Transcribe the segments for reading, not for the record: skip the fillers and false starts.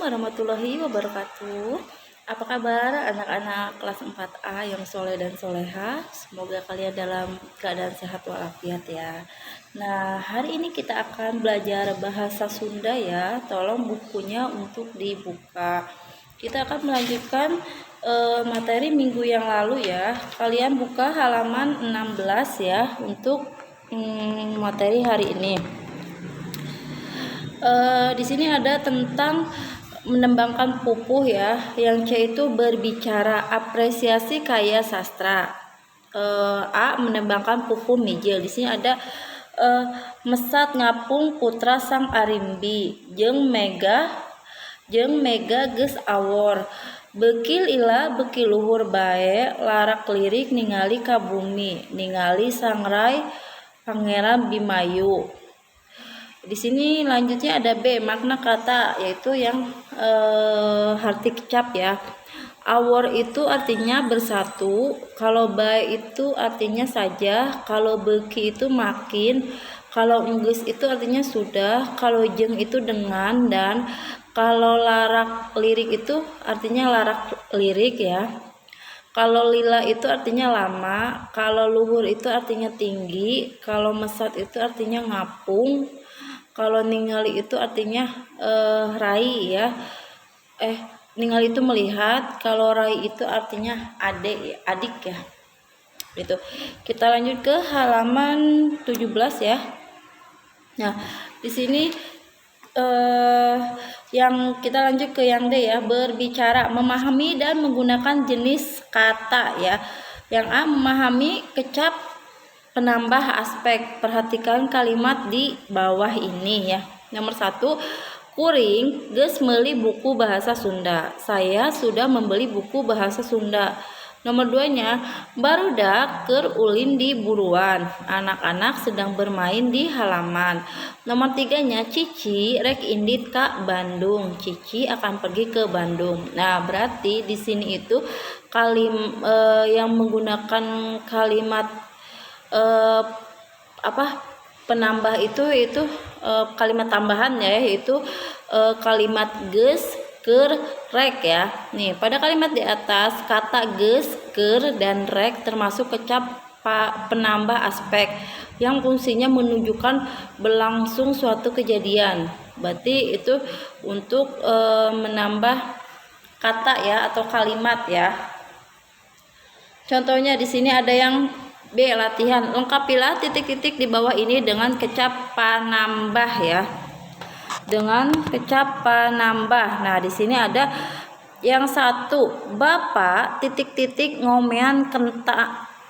warahmatullahi wabarakatuh. Apa kabar anak-anak kelas 4A yang soleh dan soleha? Semoga kalian dalam keadaan sehat walafiat ya. Nah, hari ini kita akan belajar bahasa Sunda ya. Tolong bukunya untuk dibuka. Kita akan melanjutkan materi minggu yang lalu ya. Kalian buka halaman 16 ya untuk materi hari ini. Di sini ada tentang menembangkan pupuh ya, yang C itu berbicara apresiasi karya sastra. A menembangkan pupuh mijil. Di sini ada mesat ngapung putra sang arimbi jeung mega geus awor bekil ila beki luhur bae larak lirik ningali ka bumi ningali sangrai pangeran Bimayu. Di sini lanjutnya ada B makna kata, yaitu yang arti kecap ya. Awor itu artinya bersatu, kalau bae itu artinya saja, kalau beki itu makin, kalau enggeus itu artinya sudah, kalau jeng itu dengan, dan kalau larak lirik itu artinya larak lirik ya. Kalau lila itu artinya lama, kalau luhur itu artinya tinggi, kalau mesat itu artinya ngapung, kalau ningali itu artinya rai ya. Ningali itu melihat, kalau rai itu artinya adik ya. Itu. Kita lanjut ke halaman 17 ya. Nah, di sini yang kita lanjut ke yang D ya, berbicara, memahami dan menggunakan jenis kata ya. Yang A memahami kecap penambah aspek. Perhatikan kalimat di bawah ini ya. Nomor 1, kuring geus meuli buku bahasa Sunda. Saya sudah membeli buku bahasa Sunda. Nomor 2-nya, barudak keur ulin di buruan. Anak-anak sedang bermain di halaman. Nomor 3-nya, Cici rek indit ka Bandung. Cici akan pergi ke Bandung. Nah, berarti di sini itu yang menggunakan kalimat penambah itu kalimat tambahan ya, yaitu kalimat geus, keur, rek ya. Nih, pada kalimat di atas kata geus, keur, dan rek termasuk kecap penambah aspek yang fungsinya menunjukkan berlangsung suatu kejadian. Berarti itu untuk menambah kata ya atau kalimat ya. Contohnya di sini ada yang B, latihan. Lengkapilah titik-titik di bawah ini dengan kecap panambah ya. Dengan kecap panambah. Nah, di sini ada yang 1, Bapak titik-titik ngomean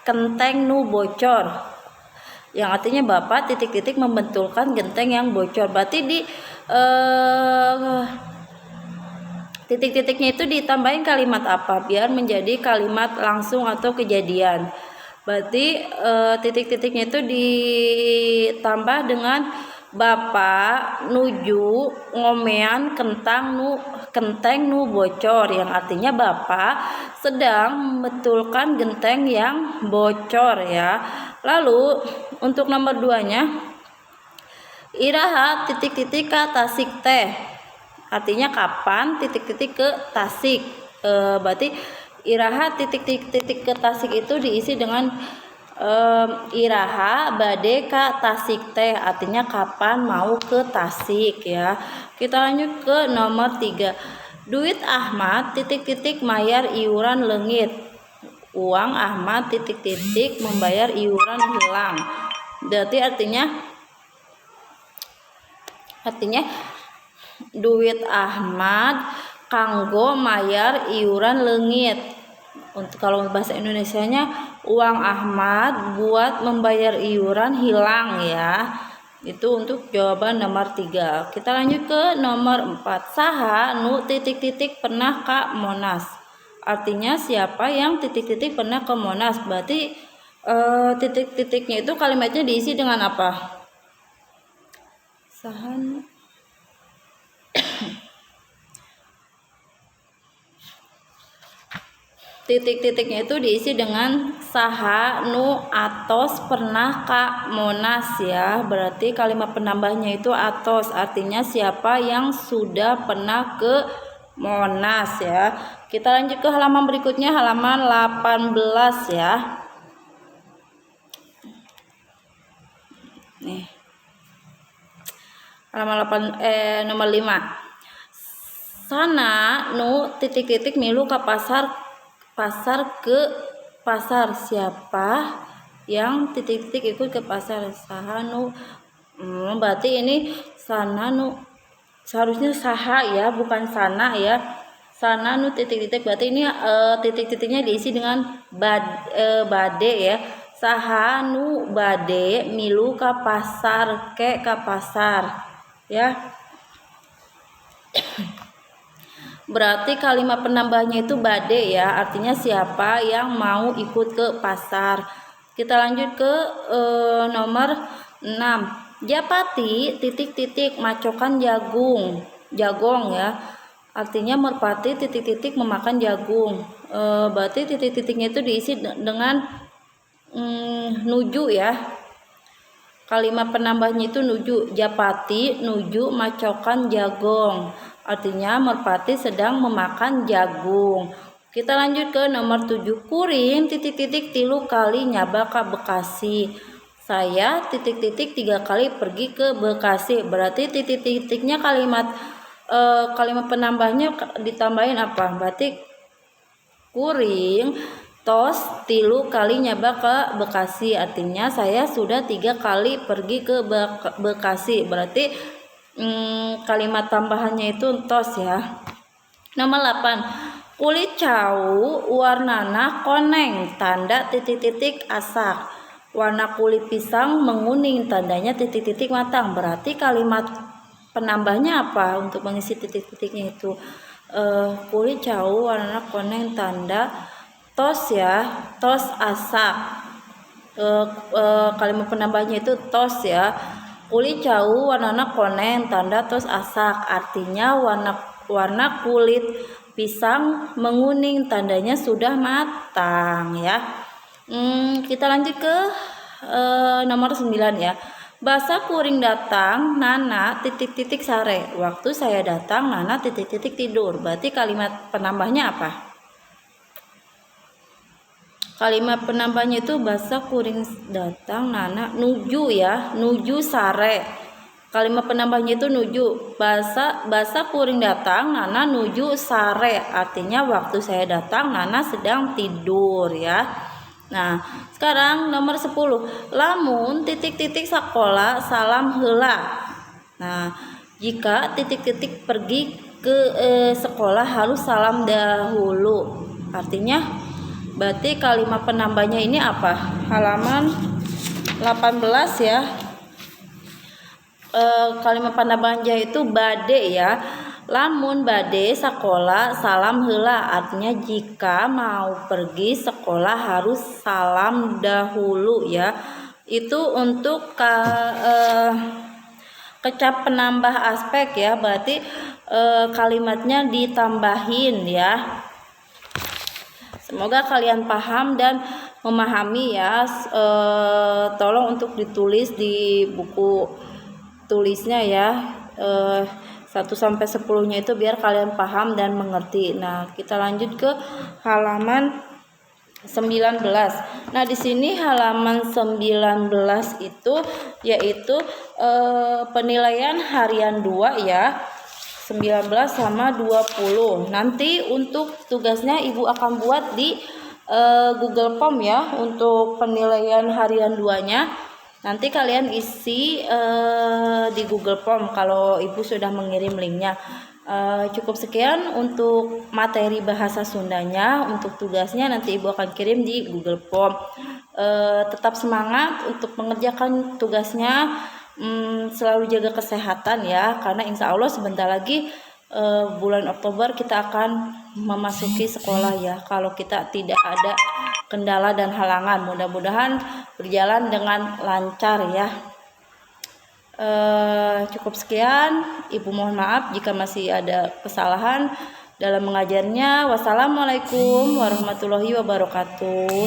kenteng nu bocor. Yang artinya Bapak titik-titik membetulkan genteng yang bocor. Berarti di titik-titiknya itu ditambahin kalimat apa biar menjadi kalimat langsung atau kejadian. Berarti titik-titiknya itu ditambah dengan Bapak nuju ngomean kenteng nu bocor, yang artinya Bapak sedang membetulkan genteng yang bocor ya. Lalu untuk nomor 2-nya, iraha titik-titik ka Tasik teh. Artinya kapan titik-titik ke Tasik. Berarti iraha titik-titik ke Tasik itu diisi dengan iraha bade ka Tasik teh, artinya kapan mau ke Tasik ya. Kita lanjut ke nomor 3, duit Ahmad titik-titik mayar iuran leungit. Uang Ahmad titik-titik membayar iuran hilang. Berarti artinya duit Ahmad kanggo mayar iuran leungit. Untuk kalau bahasa Indonesianya, uang Ahmad buat membayar iuran hilang ya. Itu untuk jawaban nomor 3. Kita lanjut ke nomor 4, saha nu titik-titik pernah ka Monas. Artinya siapa yang titik-titik pernah ke Monas. Berarti titik-titiknya itu kalimatnya diisi dengan apa? Saha titik-titiknya itu diisi dengan saha nu atos pernah ka Monas ya. Berarti kalimat penambahnya itu atos, artinya siapa yang sudah pernah ke Monas ya. Kita lanjut ke halaman berikutnya, halaman 18 ya. Nih. Halaman nomor 5. Sana nu titik-titik milu ke pasar ke pasar. Siapa yang titik-titik ikut ke pasar? Saha nu. Berarti ini sana nu seharusnya saha ya, bukan sana ya. Sana nu titik-titik, berarti ini titik-titiknya diisi dengan bade ya. Saha nu bade milu ke pasar ke pasar ya. Berarti kalimat penambahnya itu bade ya, artinya siapa yang mau ikut ke pasar. Kita lanjut ke nomor 6. Japati titik-titik macokan jagong ya, artinya merpati titik-titik memakan jagung. Berarti titik-titiknya itu diisi dengan nuju ya. Kalimat penambahnya itu nuju. Japati nuju macokan jagong, artinya merpati sedang memakan jagung. Kita lanjut ke nomor 7. Kuring titik-titik tilu kali nyaba ka Bekasi. Saya titik-titik 3 kali pergi ke Bekasi. Berarti titik-titiknya kalimat penambahnya ditambahin apa? Berarti kuring tos tilu kali nyaba ke Bekasi, artinya saya sudah 3 kali pergi ke Bekasi. Berarti kalimat tambahannya itu tos ya. Nomor 8. Kulit cau warnana koneng, tanda titik-titik asak. Warna kulit pisang menguning, tandanya titik-titik matang. Berarti kalimat penambahnya apa untuk mengisi titik-titiknya itu? Kulit cau warna koneng, tanda tos ya, tos asak. Kalimat penambahnya itu tos ya. Kulit cau warna koneng, tanda tos asak, artinya warna kulit pisang menguning, tandanya sudah matang ya. Kita lanjut ke nomor 9 ya. Basa kuring datang nana titik-titik sare. Waktu saya datang nana titik-titik tidur. Berarti kalimat penambahnya apa? Kalimat penambahnya itu basa kuring datang nana nuju ya, nuju sare. Kalimat penambahnya itu nuju. Basa kuring datang nana nuju sare, artinya waktu saya datang nana sedang tidur ya. Nah, sekarang nomor 10. Lamun titik-titik sekolah salam heula. Nah, jika titik-titik pergi ke sekolah harus salam dahulu. Artinya berarti kalimat penambahnya ini apa? Halaman 18 ya. Kalimat penambahnya itu bade ya. Lamun bade sekolah salam heula, artinya jika mau pergi sekolah harus salam dahulu ya. Itu untuk kecap penambah aspek ya, berarti kalimatnya ditambahin ya. Semoga kalian paham dan memahami ya. Tolong untuk ditulis di buku tulisnya ya. 1-10-nya itu biar kalian paham dan mengerti. Nah, kita lanjut ke halaman 19. Nah, di sini halaman 19 itu yaitu penilaian harian 2 ya. 19 sama 20. Nanti untuk tugasnya Ibu akan buat di Google Form ya untuk penilaian harian 2-nya. Nanti kalian isi di Google Form kalau Ibu sudah mengirim linknya. Cukup sekian untuk materi bahasa Sundanya. Untuk tugasnya nanti Ibu akan kirim di Google Form. Tetap semangat untuk mengerjakan tugasnya. Selalu jaga kesehatan ya, karena insya Allah sebentar lagi bulan Oktober kita akan memasuki sekolah ya. Kalau kita tidak ada kendala dan halangan, mudah-mudahan berjalan dengan lancar ya. Cukup sekian, Ibu mohon maaf jika masih ada kesalahan dalam mengajarnya. Wassalamualaikum warahmatullahi wabarakatuh.